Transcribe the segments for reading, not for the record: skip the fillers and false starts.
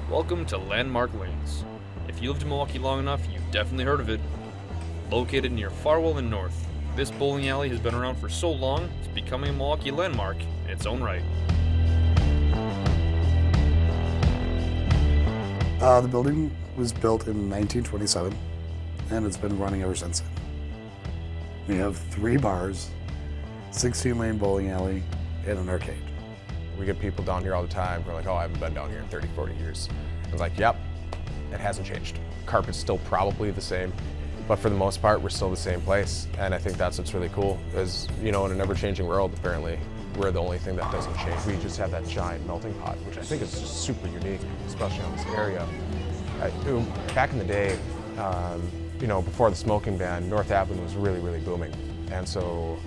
Welcome to Landmark Lanes. If you lived in Milwaukee long enough, you've definitely heard of it. Located near Farwell and North, this bowling alley has been around for so long, it's becoming a Milwaukee landmark in its own right. The building was built in 1927, and it's been running ever since then. We have 3 bars, 16-lane bowling alley, and an arcade. We get people down here all the time who are like, oh, I haven't been down here in 30, 40 years. I was like, yep, it hasn't changed. Carpet's still probably the same, but for the most part, we're still the same place. And I think that's what's really cool is, you know, in an ever-changing world, apparently, we're the only thing that doesn't change. We just have that giant melting pot, which I think is just super unique, especially on this area. Back in the day, you know, before the smoking ban, North Avenue was really, really booming. And so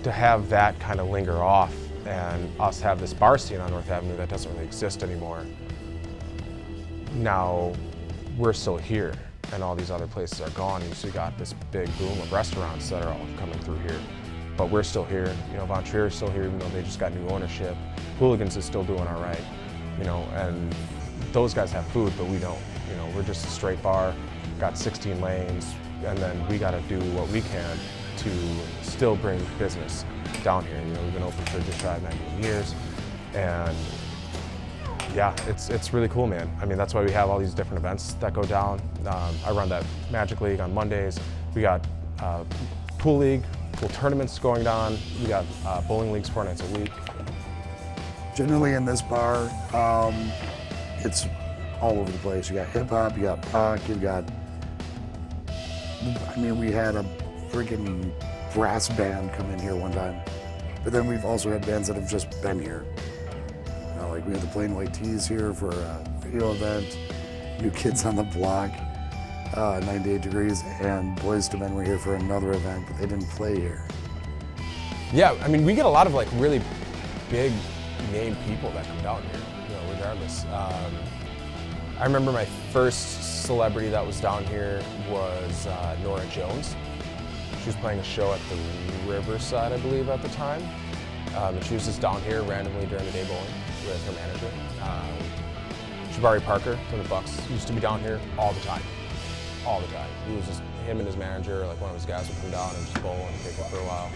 to have that kind of linger off and us have this bar scene on North Avenue that doesn't really exist anymore, now we're still here and all these other places are gone, and so you got this big boom of restaurants that are all coming through here. But we're still here. You know, Von Trier is still here, even though they just got new ownership. Hooligans is still doing all right, you know, and those guys have food, but we don't. You know, we're just a straight bar, got 16 lanes, and then we got to do what we can to still bring business down here. You know, we've been open for just shy of 19 years, and yeah, it's really cool, man. I mean, that's why we have all these different events that go down. I run that Magic League on Mondays. We got pool league, pool tournaments going on. We got bowling leagues 4 nights a week. Generally in this bar, it's all over the place. You got hip hop, you got rock, you got, I mean, we had a freaking brass band come in here one time. But then we've also had bands that have just been here. You know, like we had the Plain White Tees here for a radio event, New Kids on the Block, 98 Degrees, and Boys to Men were here for another event, but they didn't play here. Yeah, I mean, we get a lot of like really big name people that come down here, you know, regardless. I remember my first celebrity that was down here was Nora Jones. She was playing a show at the Riverside, I believe, at the time. And she was just down here randomly during the day bowling with her manager. Jabari Parker from the Bucks used to be down here all the time. All the time. He was just, him and his manager, like one of his guys would come down and just bowl and kick it for a while.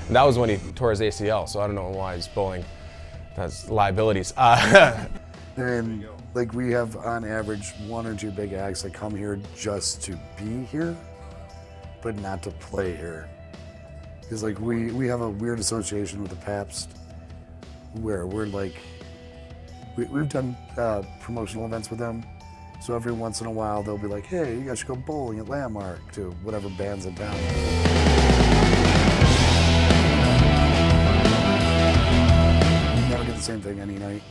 And that was when he tore his ACL, so I don't know why he's bowling. That's liabilities. And like we have on average 1 or 2 big acts that come here just to be here, but not to play here. Because like we have a weird association with the Pabst where we're like, we've done promotional events with them. So every once in a while they'll be like, hey, you guys should go bowling at Landmark to whatever band's in town. You never get the same thing any night.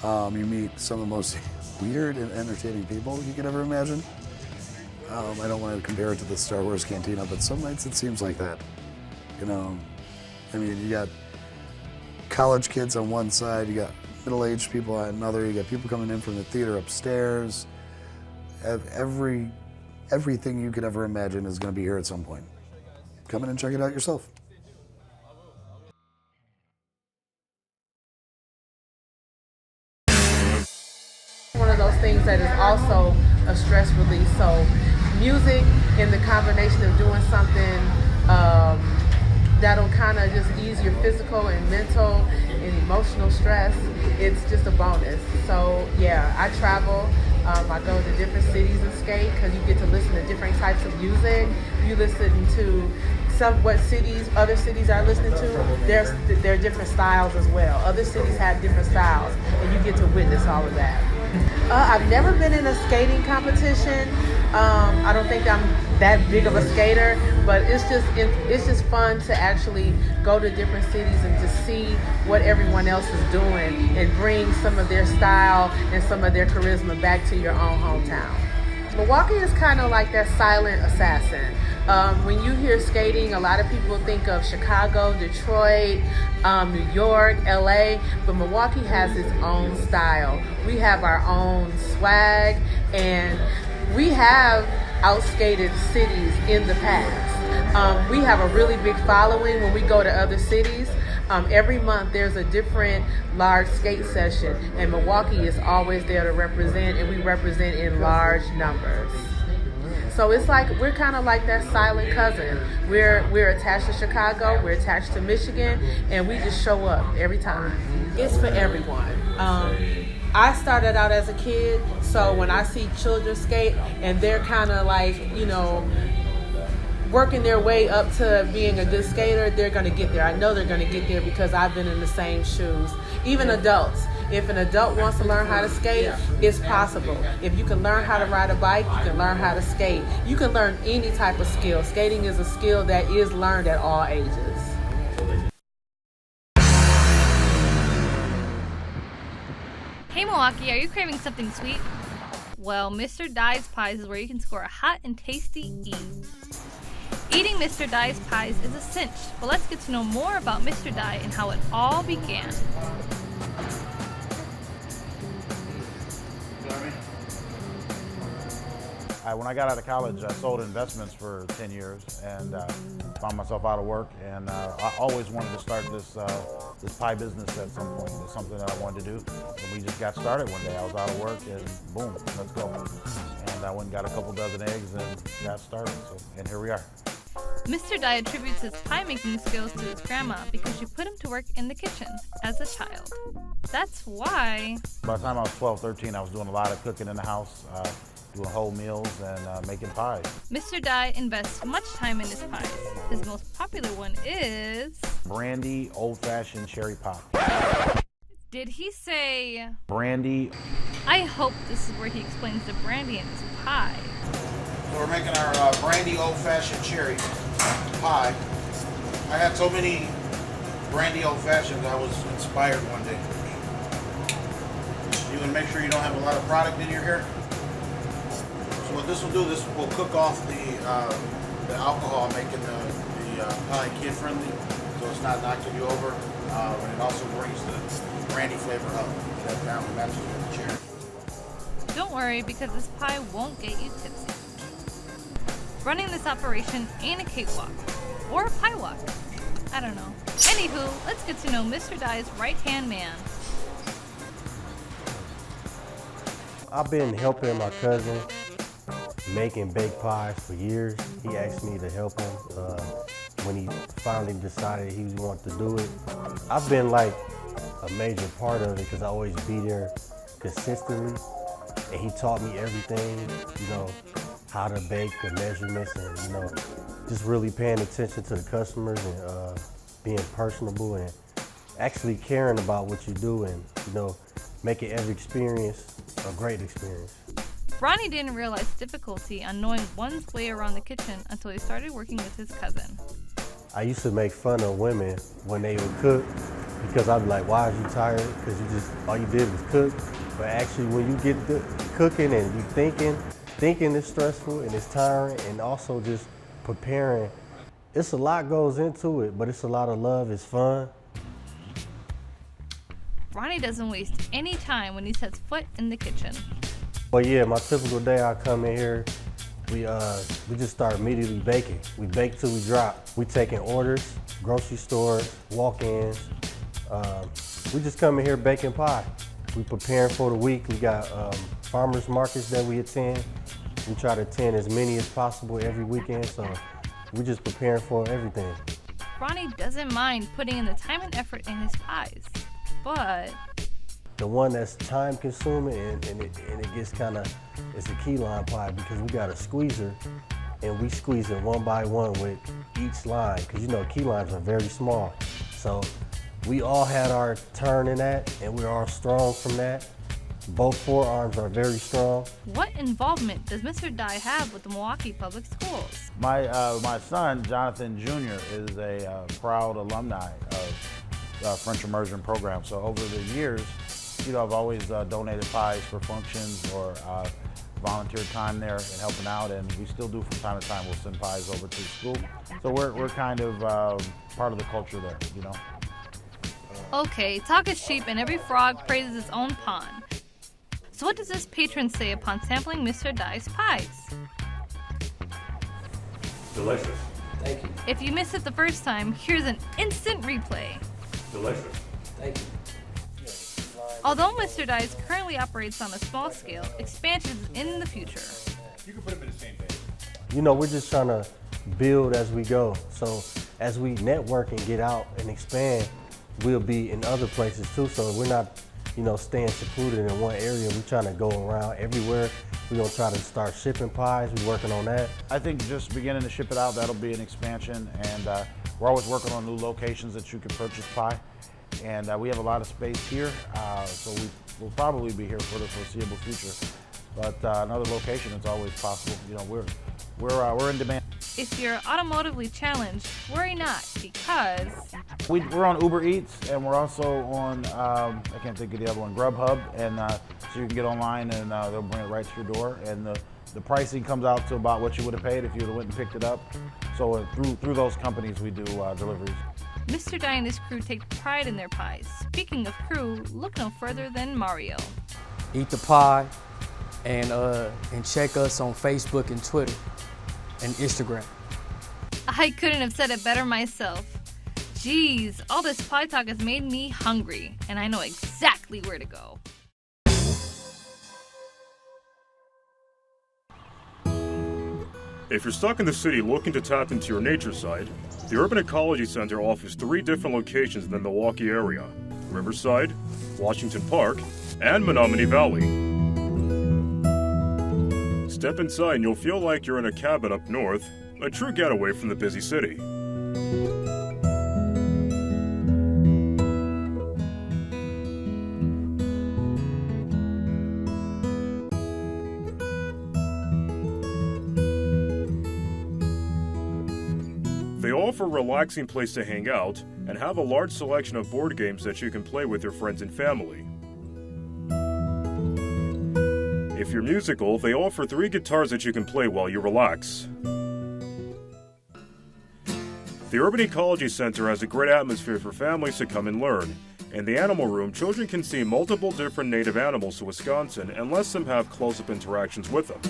You meet some of the most weird and entertaining people you could ever imagine. I don't want to compare it to the Star Wars Cantina, but some nights it seems like that. You know, I mean, you got college kids on one side, you got middle-aged people on another, you got people coming in from the theater upstairs. Everything you could ever imagine is going to be here at some point. Come in and check it out yourself. One of those things that is also a stress release. So music and the combination of doing something that'll kind of just ease your physical and mental and emotional stress, it's just a bonus. So yeah, I travel. I go to different cities and skate because you get to listen to different types of music. You listen to what other cities are listening to. There are different styles as well. Other cities have different styles, and you get to witness all of that. I've never been in a skating competition. I don't think I'm that big of a skater, but it's just fun to actually go to different cities and to see what everyone else is doing and bring some of their style and some of their charisma back to your own hometown. Milwaukee is kind of like that silent assassin. When you hear skating, a lot of people think of Chicago, Detroit, New York, LA, but Milwaukee has its own style. We have our own swag, and we have outskated cities in the past. We have a really big following when we go to other cities. Every month there's a different large skate session, and Milwaukee is always there to represent, and we represent in large numbers. So it's like we're kind of like that silent cousin. We're attached to Chicago, we're attached to Michigan, and we just show up every time. It's for everyone. I started out as a kid, so when I see children skate and they're kind of like, working their way up to being a good skater, they're going to get there. I know they're going to get there because I've been in the same shoes. Even adults. If an adult wants to learn how to skate, it's possible. If you can learn how to ride a bike, you can learn how to skate. You can learn any type of skill. Skating is a skill that is learned at all ages. Hey Milwaukee, are you craving something sweet? Well, Mr. Dye's Pies is where you can score a hot and tasty E. Eating Mr. Dye's Pies is a cinch, but let's get to know more about Mr. Dye and how it all began. When I got out of college, I sold investments for 10 years and found myself out of work. And I always wanted to start this pie business at some point. It's something that I wanted to do. And we just got started one day. I was out of work and boom, let's go. And I went and got a couple dozen eggs and got started. And here we are. Mr. Dye attributes his pie making skills to his grandma because she put him to work in the kitchen as a child. That's why... By the time I was 12, 13, I was doing a lot of cooking in the house. Doing whole meals and making pies. Mr. Dye invests much time in his pies. His most popular one is... Brandy old-fashioned cherry pie. Did he say... Brandy? I hope this is where he explains the brandy in his pie. So we're making our brandy old-fashioned cherry pie. I had so many brandy old-fashions, I was inspired one day. You want to make sure you don't have a lot of product in your hair. So what this will do, this will cook off the alcohol, making the pie kid-friendly, so it's not knocking you over, and it also brings the brandy flavor up. That balance matches with the cherry. Don't worry, because this pie won't get you tipsy. Running this operation ain't a cakewalk, or a pie walk. I don't know. Anywho, let's get to know Mr. Dye's right-hand man. I've been helping my cousin making baked pies for years. He asked me to help him when he finally decided he wanted to do it. I've been like a major part of it because I always be there consistently, and he taught me everything, how to bake, the measurements, and just really paying attention to the customers and being personable and actually caring about what you do and making every experience a great experience. Ronnie didn't realize difficulty on knowing one's way around the kitchen until he started working with his cousin. I used to make fun of women when they would cook because I'd be like, why are you tired? Because all you did was cook. But actually when you get cooking and you thinking is stressful and it's tiring, and also just preparing. It's a lot goes into it, but it's a lot of love, it's fun. Ronnie doesn't waste any time when he sets foot in the kitchen. Well, yeah, my typical day, I come in here, we just start immediately baking. We bake till we drop. We taking orders, grocery stores, walk-ins. We just come in here baking pie. We preparing for the week. We got farmers markets that we attend. We try to attend as many as possible every weekend, so we just preparing for everything. Ronnie doesn't mind putting in the time and effort in his pies, but the one that's time consuming and it gets it's a key lime pie because we got a squeezer and we squeeze it one by one with each line because key limes are very small. So we all had our turn in that and we're all strong from that. Both forearms are very strong. What involvement does Mr. Dye have with the Milwaukee Public Schools? My son, Jonathan Jr., is a proud alumni of French immersion program. So over the years, I've always donated pies for functions or volunteer time there and helping out, and we still do from time to time. We'll send pies over to the school. So we're kind of part of the culture there, Okay, talk is cheap and every frog praises its own pond. So what does this patron say upon sampling Mr. Dye's pies? Delicious. Thank you. If you missed it the first time, here's an instant replay. Delicious. Thank you. Although Mr. Dye's currently operates on a small scale, expansion is in the future. You can put them in the same page. We're just trying to build as we go. So as we network and get out and expand, we'll be in other places too. So we're not, staying secluded in one area. We're trying to go around everywhere. We're gonna try to start shipping pies. We're working on that. I think just beginning to ship it out, that'll be an expansion, and we're always working on new locations that you can purchase pie. And we have a lot of space here, so we'll probably be here for the foreseeable future. But another location is always possible. We're in demand. If you're automotively challenged, worry not, because We're on Uber Eats, and we're also on, I can't think of the other one, Grubhub, and so you can get online and they'll bring it right to your door. And the pricing comes out to about what you would have paid if you would have went and picked it up. So through those companies, we do deliveries. Mr. Dye and his crew take pride in their pies. Speaking of crew, look no further than Mario. Eat the pie and check us on Facebook and Twitter and Instagram. I couldn't have said it better myself. Jeez, all this pie talk has made me hungry, and I know exactly where to go. If you're stuck in the city looking to tap into your nature side, the Urban Ecology Center offers 3 different locations in the Milwaukee area: Riverside, Washington Park, and Menominee Valley. Step inside and you'll feel like you're in a cabin up north, a true getaway from the busy city. They offer a relaxing place to hang out and have a large selection of board games that you can play with your friends and family. If you're musical, they offer 3 guitars that you can play while you relax. The Urban Ecology Center has a great atmosphere for families to come and learn. In the animal room, children can see multiple different native animals to Wisconsin and let them have close-up interactions with them.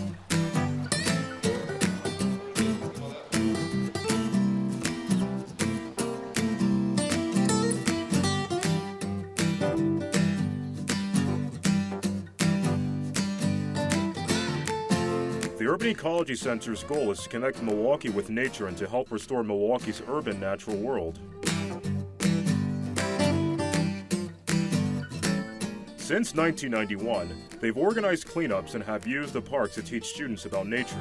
The Urban Ecology Center's goal is to connect Milwaukee with nature and to help restore Milwaukee's urban natural world. Since 1991, they've organized cleanups and have used the park to teach students about nature.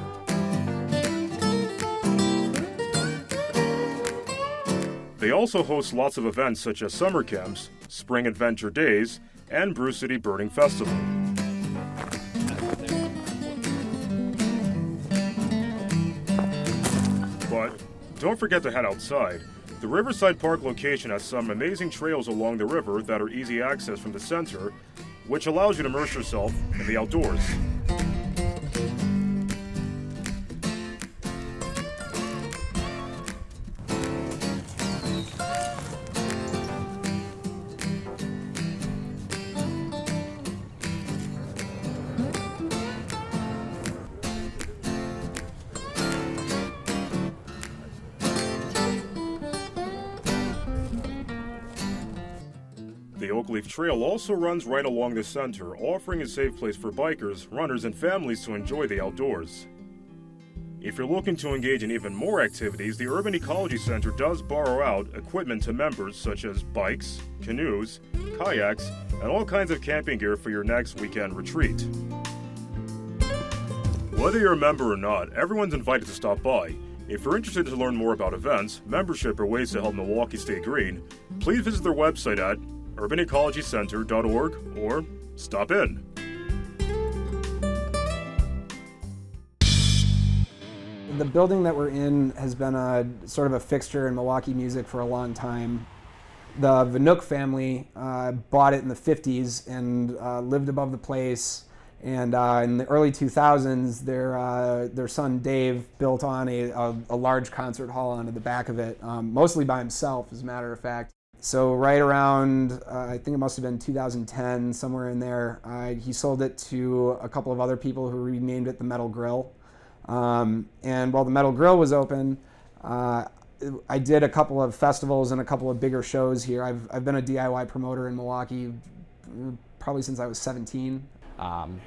They also host lots of events such as summer camps, spring adventure days, and Brew City Birding Festival. But don't forget to head outside. The Riverside Park location has some amazing trails along the river that are easy access from the center, which allows you to immerse yourself in the outdoors. The Oak Leaf Trail also runs right along the center, offering a safe place for bikers, runners, and families to enjoy the outdoors. If you're looking to engage in even more activities, the Urban Ecology Center does borrow out equipment to members such as bikes, canoes, kayaks, and all kinds of camping gear for your next weekend retreat. Whether you're a member or not, everyone's invited to stop by. If you're interested to learn more about events, membership, or ways to help Milwaukee stay green, please visit their website at urbanecologycenter.org or stop in. The building that we're in has been a sort of a fixture in Milwaukee music for a long time. The Vanook family bought it in the 50s and lived above the place. And in the early 2000s, their son Dave built on a large concert hall onto the back of it, mostly by himself, as a matter of fact. So right around, I think it must have been 2010, somewhere in there, he sold it to a couple of other people who renamed it the Metal Grill. And while the Metal Grill was open, I did a couple of festivals and a couple of bigger shows here. I've been a DIY promoter in Milwaukee probably since I was 17.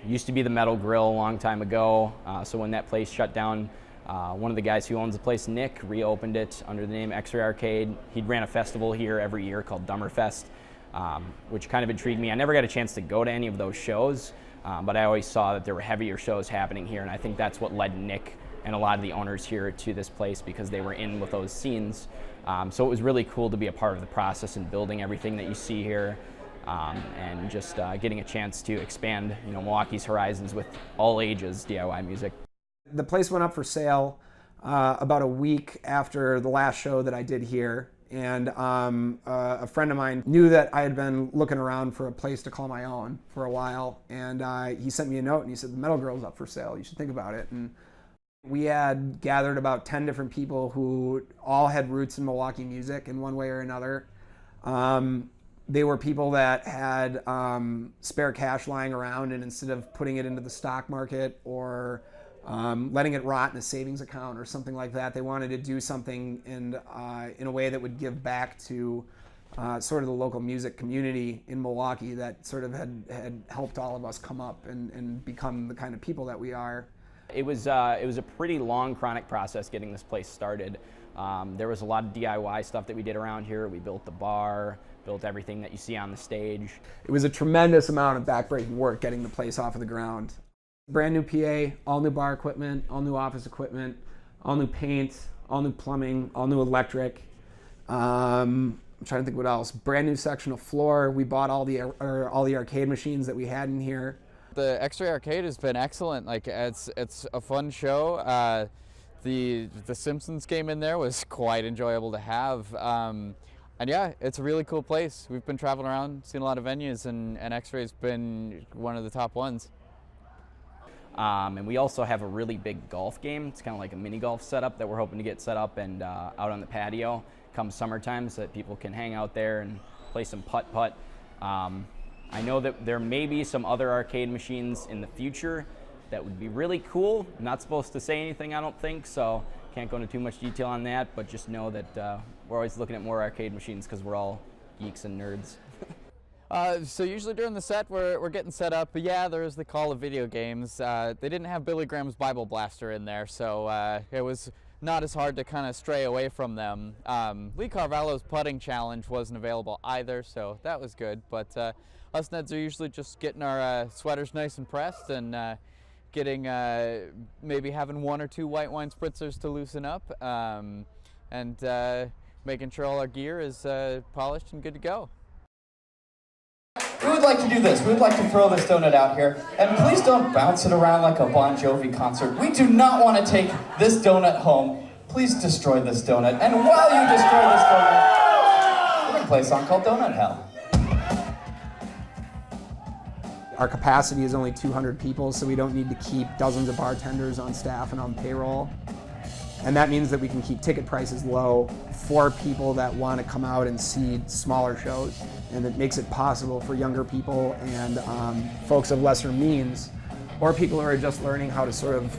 Used to be the Metal Grill a long time ago, so when that place shut down, one of the guys who owns the place, Nick, reopened it under the name X-Ray Arcade. He ran a festival here every year called Dummerfest, which kind of intrigued me. I never got a chance to go to any of those shows, but I always saw that there were heavier shows happening here, and I think that's what led Nick and a lot of the owners here to this place, because they were in with those scenes. So it was really cool to be a part of the process and building everything that you see here, and just getting a chance to expand, Milwaukee's horizons with all ages DIY music. The place went up for sale about a week after the last show that I did here, and a friend of mine knew that I had been looking around for a place to call my own for a while, and he sent me a note and he said, "The Metal Grill's up for sale, you should think about it." And we had gathered about 10 different people who all had roots in Milwaukee music in one way or another. They were people that had spare cash lying around, and instead of putting it into the stock market or letting it rot in a savings account or something like that, they wanted to do something in a way that would give back to sort of the local music community in Milwaukee that sort of had helped all of us come up and become the kind of people that we are. It was a pretty long, chronic process getting this place started. There was a lot of DIY stuff that we did around here. We built the bar, built everything that you see on the stage. It was a tremendous amount of backbreaking work getting the place off of the ground. Brand new PA, all new bar equipment, all new office equipment, all new paint, all new plumbing, all new electric. I'm trying to think what else. Brand new sectional floor. We bought all the arcade machines that we had in here. The X-Ray Arcade has been excellent. Like it's a fun show. The Simpsons game in there was quite enjoyable to have. And yeah, it's a really cool place. We've been traveling around, seen a lot of venues, and X-Ray's been one of the top ones. And we also have a really big golf game. It's kind of like a mini golf setup that we're hoping to get set up and out on the patio come summertime, so that people can hang out there and play some putt-putt. I know that there may be some other arcade machines in the future that would be really cool. I'm not supposed to say anything, I don't think, so can't go into too much detail on that, but just know that we're always looking at more arcade machines because we're all geeks and nerds. So usually during the set we're getting set up, but yeah, there's the call of video games. They didn't have Billy Graham's Bible Blaster in there, so it was not as hard to kind of stray away from them. Lee Carvalho's putting challenge wasn't available either, so that was good, but us Neds are usually just getting our sweaters nice and pressed and getting maybe having one or two white wine spritzers to loosen up, and making sure all our gear is polished and good to go. We would like to do this. We would like to throw this donut out here, and please don't bounce it around like a Bon Jovi concert. We do not want to take this donut home. Please destroy this donut, and while you destroy this donut, we're going to play a song called Donut Hell. Our capacity is only 200 people, so we don't need to keep dozens of bartenders on staff and on payroll. And that means that we can keep ticket prices low for people that want to come out and see smaller shows. And it makes it possible for younger people and folks of lesser means, or people who are just learning how to sort of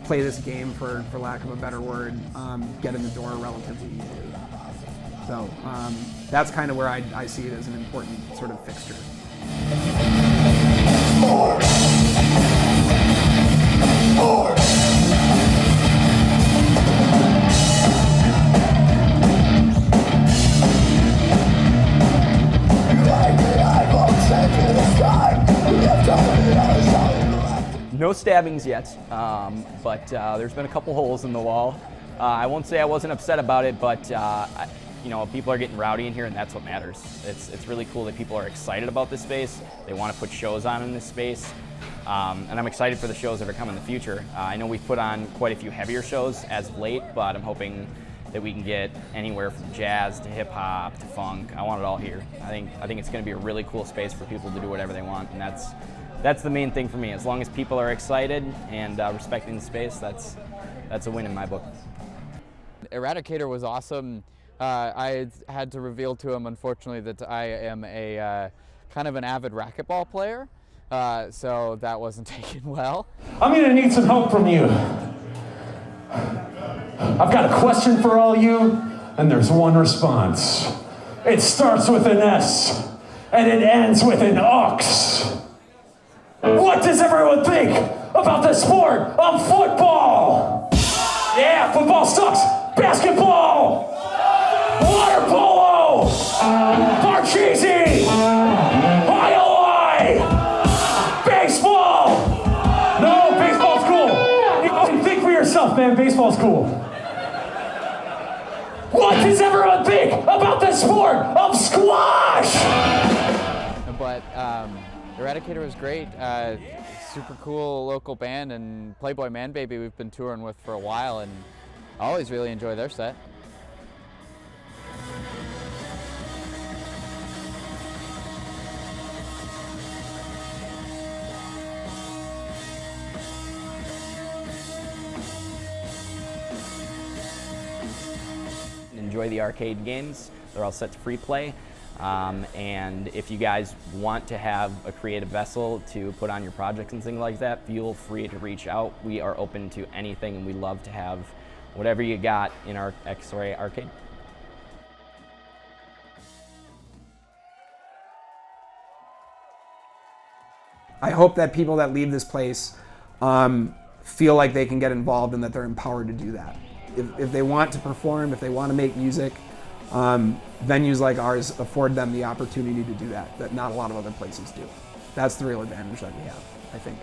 play this game, for lack of a better word, get in the door relatively easily. So that's kind of where I see it as an important sort of fixture. More. More. No stabbings yet, but there's been a couple holes in the wall. I won't say I wasn't upset about it, but people are getting rowdy in here, and that's what matters. It's really cool that people are excited about this space. They want to put shows on in this space. And I'm excited for the shows that are coming in the future. I know we've put on quite a few heavier shows as of late, but I'm hoping that we can get anywhere from jazz to hip hop to funk. I want it all here. I think it's going to be a really cool space for people to do whatever they want, and that's the main thing for me. As long as people are excited and respecting the space, that's a win in my book. Eradicator was awesome. I had to reveal to him, unfortunately, that I am a kind of an avid racquetball player, so that wasn't taken well. I'm gonna need some help from you. I've got a question for all you, and there's one response. It starts with an S, and it ends with an ox. What does everyone think about the sport of football? Yeah, football sucks. Basketball, water polo, Parcheesi, IOI, baseball. No, baseball's cool. You can think for yourself, man. Baseball's cool. What does everyone think about the sport of squash? But Eradicator was great. Super cool local band, and Playboy Man Baby we've been touring with for a while, and I always really enjoy their set. Enjoy the arcade games. They're all set to free play. And if you guys want to have a creative vessel to put on your projects and things like that, feel free to reach out. We are open to anything, and we love to have whatever you got in our X-Ray arcade. I hope that people that leave this place feel like they can get involved and that they're empowered to do that. If they want to perform, if they want to make music, venues like ours afford them the opportunity to do that not a lot of other places do. That's the real advantage that we have, I think.